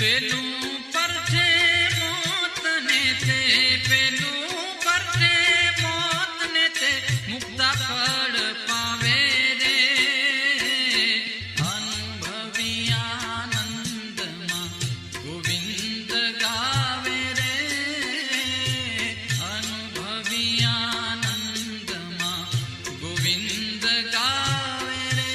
પેલું પરઠે મોતને તે પેલું પરઠે મોતને તે મુક્તા ફળ પાવે રે અનુભવી આનંદમાં ગોવિંદ ગાવે રે અનુભવી આનંદમાં ગોવિંદ ગાવે રે.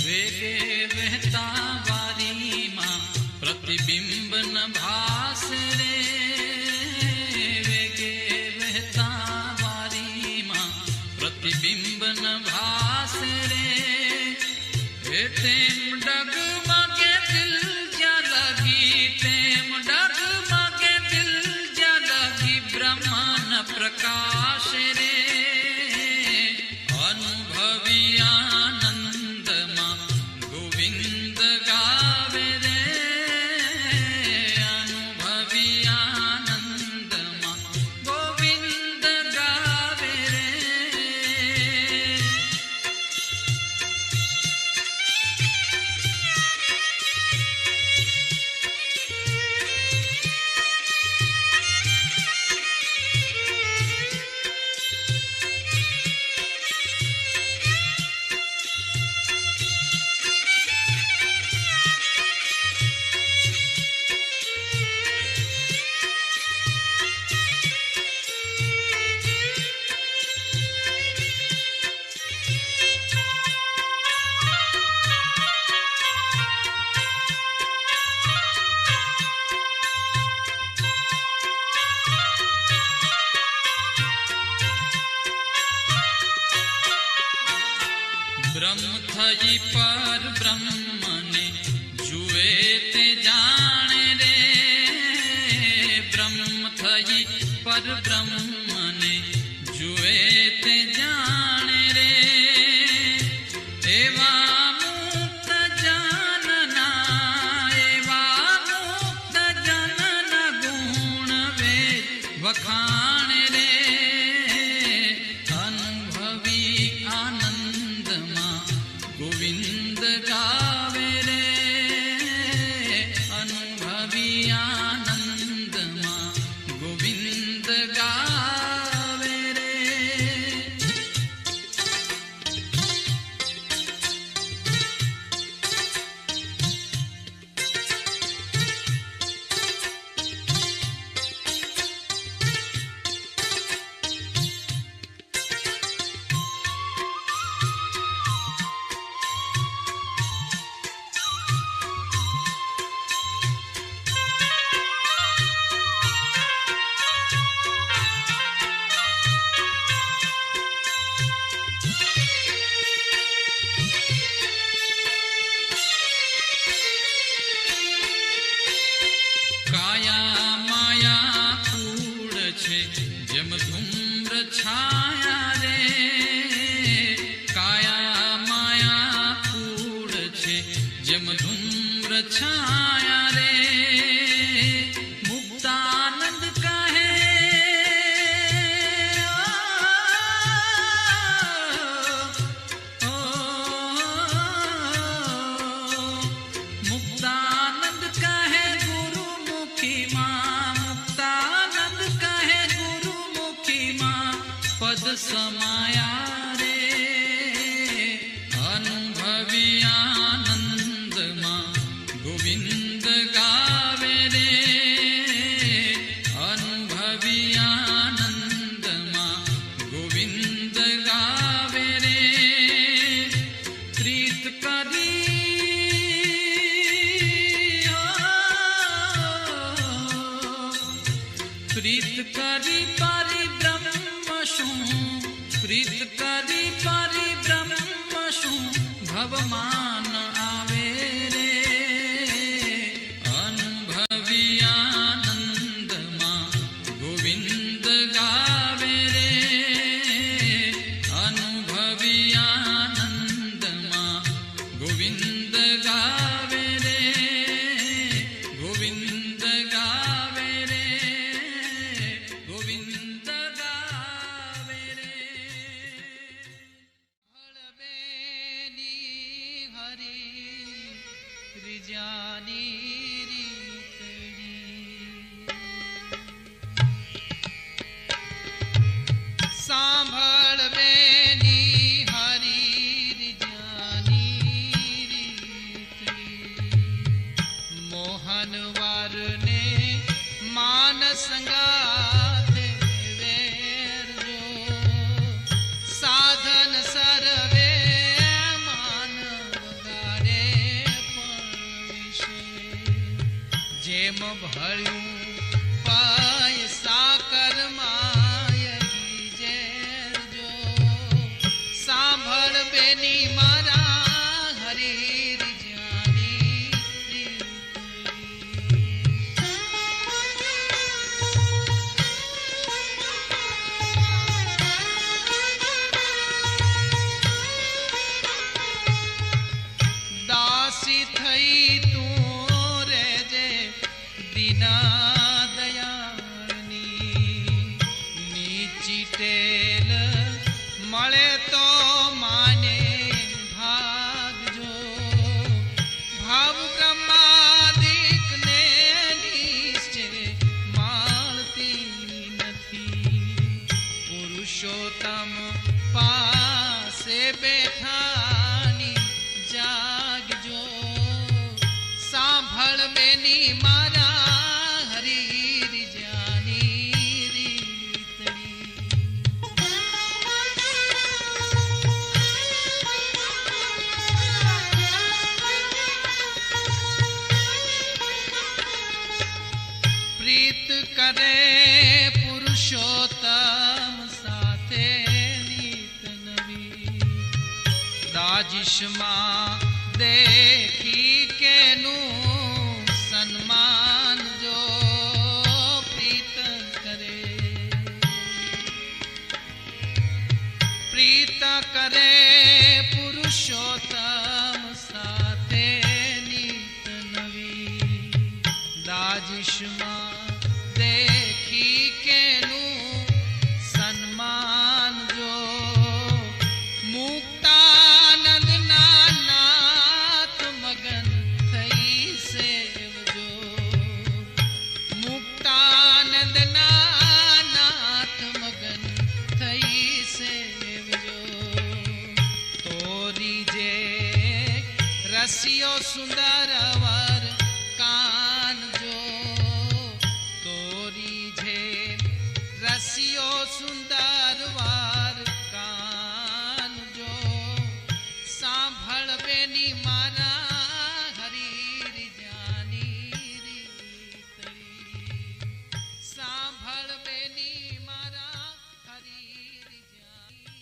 વેગે વહેતા વારીમાં પ્રતિબિંબ ન ભાસ રે વેગે વહેતા વારીમાં પ્રતિબિંબ ન ભાસ રે તેમ ડગમગે દિલ જ્યાં લગી તેમ ડગમગે દિલ જ્યાં લગી બ્રહ્મન પ્રકાશ રે અનુભવી આનંદમાં ગોવિંદ ગાવે રે અનુભવી આનંદમાં ગોવિંદ ગાવે રે. બ્રહ્મ થઈ પર બ્રહ્મને જુએ તે જાણે રે બ્રહ્મ થઈ પર બ્રહ્મને જુએ તે જાણે રે એવા મુક્ત જનના ગુણ વેદ વખાણે રે અનુભવી આનંદમાં ગોવિંદ ગાવે રે અનુભવી આનંદમાં ગોવિંદ ગાવે રે. કાયા માયા કૂડ છે જેમ ધૂમ્ર છાયા રે કાયા માયા કૂડ છે જેમ ધૂમ્ર છાયા રે મુક્તાનંદ કહે મુક્તાનંદ કહે ગુરુમુખી માં મુક્તાનંદ કહે ગુરુમુખી માં પદ સમાયા રે અનુભવી આનંદમાં ગોવિંદ ગાવે રે અનુભવી આનંદમાં ગોવિંદ ગાવે રે પ્રીત કરી પ્રીત કરી પરિબ્રહ્મ શું પ્રીત કરી પરિબ્રહ્મ શું ભવમાન આવે રે અનુભવી આનંદમાં ગોવિંદ ગાવે રે અનુભવી આનંદમાં ગોવિંદ ગાવે રે ગોવિંદ ગાવે રે ગોવિંદ ગાવે રે હળબેની હરી ત્રિજાની રીતડી સાંભળ બેની હરી ત્રિજાની રીતડી મોહન વારને માન સંગાથે વેરજો સાધન સર્વે માનવ ગાડે પણ વિશે જેમ ભળ્યું પાય સાકર માય ગીજેરજો સાંભળ બેની મારા હરી રીજાની દાસી થઈ તું રેજે દીના દયાળની નીચી ટેલ મળે તો માને ભાગજો ભાવ બ્રહ્માદિકને નિશ્ચય માળતી નથી પુરુષોત્તમ પાસે બેઠાની જાગજો સાંભળ બેની મારા હરી રીજાની રીતડી પ્રીત કરે પુરુષોત્તમ સાથે નીત નવી દાજિશમાં દેખી કેનું સન્માન જો પ્રીત કરે પ્રીત કરે પુરુષોત્તમ સાથે નીત નવી દાજિશમાં દેખી કેનું સન્માન જો મુક્તાનંદના નાથ મગન થઈ સેવજો મુક્તાનંદના નાથ મગન થઈ સેવજો તોરી જે રસિયો સુંદર વર કાનજો તોરી જે રસિયો સુંદર વાર કાનજો સાંભળ બેની મારા હરી રીજાની રીતડી સાંભળ બેની મારા હરી રીજાની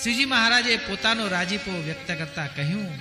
શ્રીજી મહારાજે પોતાનો રાજીપો વ્યક્ત કરતા કહ્યું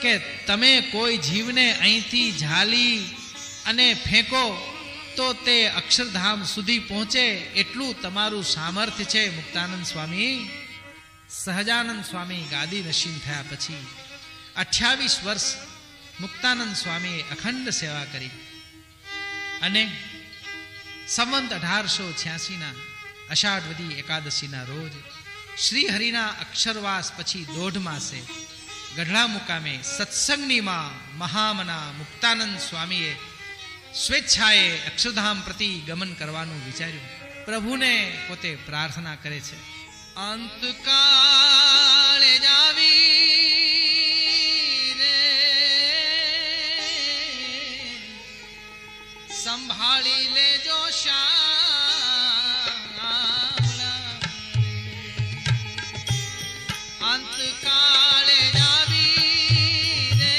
કે તમે કોઈ જીવને અહીંથી ઝાલી અને ફેંકો તો તે અક્ષરધામ સુધી પહોંચે એટલું તમારું સામર્થ્ય છે મુક્તાનંદ સ્વામી સહજાનંદ સ્વામી ગાદી નશીન થયા પછી 28 વર્ષ મુક્તાનંદ સ્વામીએ અખંડ સેવા કરી અને સંવંત 1886ના અષાઢવદી એકાદશીના રોજ શ્રી હરિના અક્ષરવાસ પછી 1.5 માસે ગઢડા મુકામે સત્સંગની માં મહામના મુક્તાનંદ સ્વામીએ સ્વેચ્છાએ અક્ષરધામ પ્રતિ ગમન કરવાનું વિચાર્યું પ્રભુને પોતે પ્રાર્થના કરે છે અંતકાળે જાવી રે સંભાળી લેજો અંતકાળે જાવી રે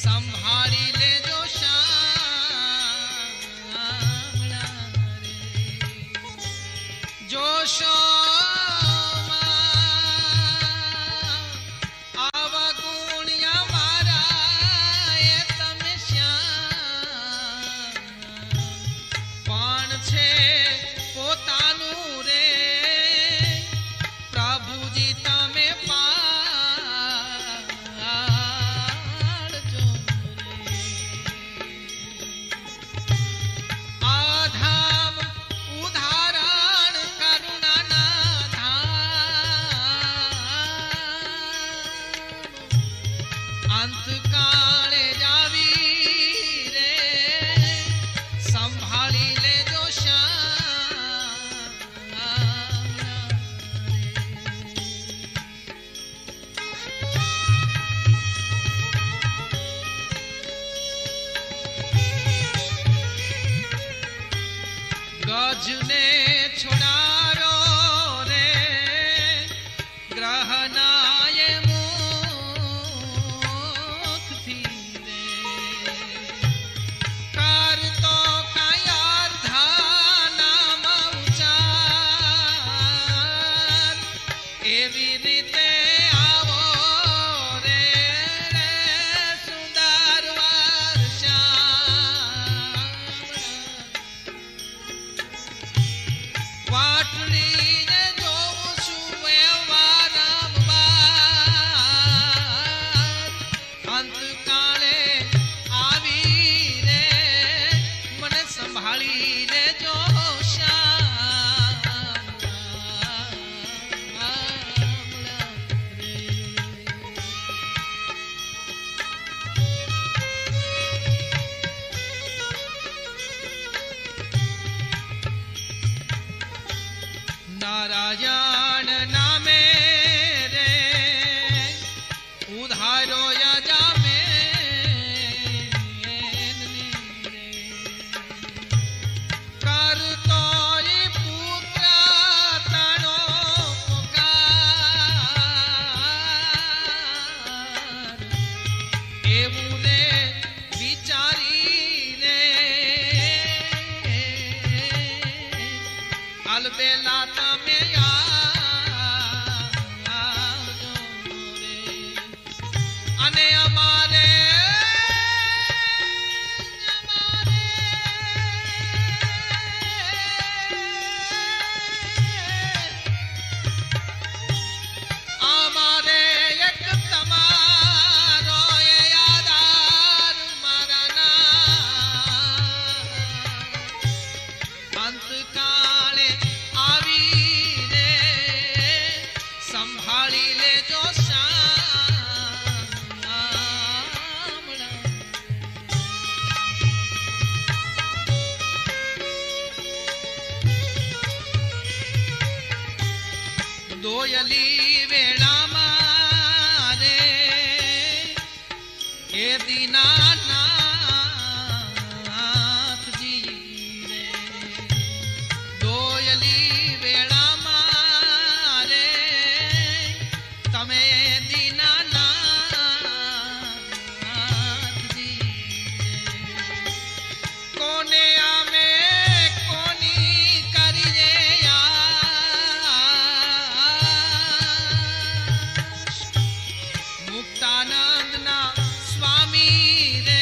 સંભાળી લેજો વ્રજને છોડાવ્યો રે ગ્રહનાય મુખથી રે કરતો કાયાર ધાનામ ઉચાર એવી રીતે આવો રે સુંદર વર્ષા વાટડીને જોઉં છું વારંવાર અંતકાળે આવી રે મને સંભાળી લેજો નારાયણ નામે રે ઉધારો યજામે કરતો પુત્ર તણો પુકાર એવું ને વિચારીને અલબેલા તમે આવજો રે અને અમારે એક તમારો આધાર મારા અંતકાળે આવી રે સંભાળી લેજો દોયલી વેળામાં રે એ દીનાનાથજી રે દોયલી વેળામાં રે તમે દીનાનાથજી કોને આમે કોની કરીએ મુક્તાનંદના સ્વામી રે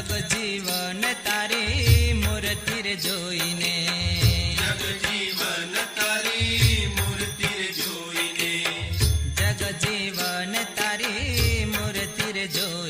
જગજીવન તારી મૂર્તિ રે જોઈને જગજીવન તારી મૂર્તિ જોઈને જગજીવન તારી મૂર્તિ રે જોઈને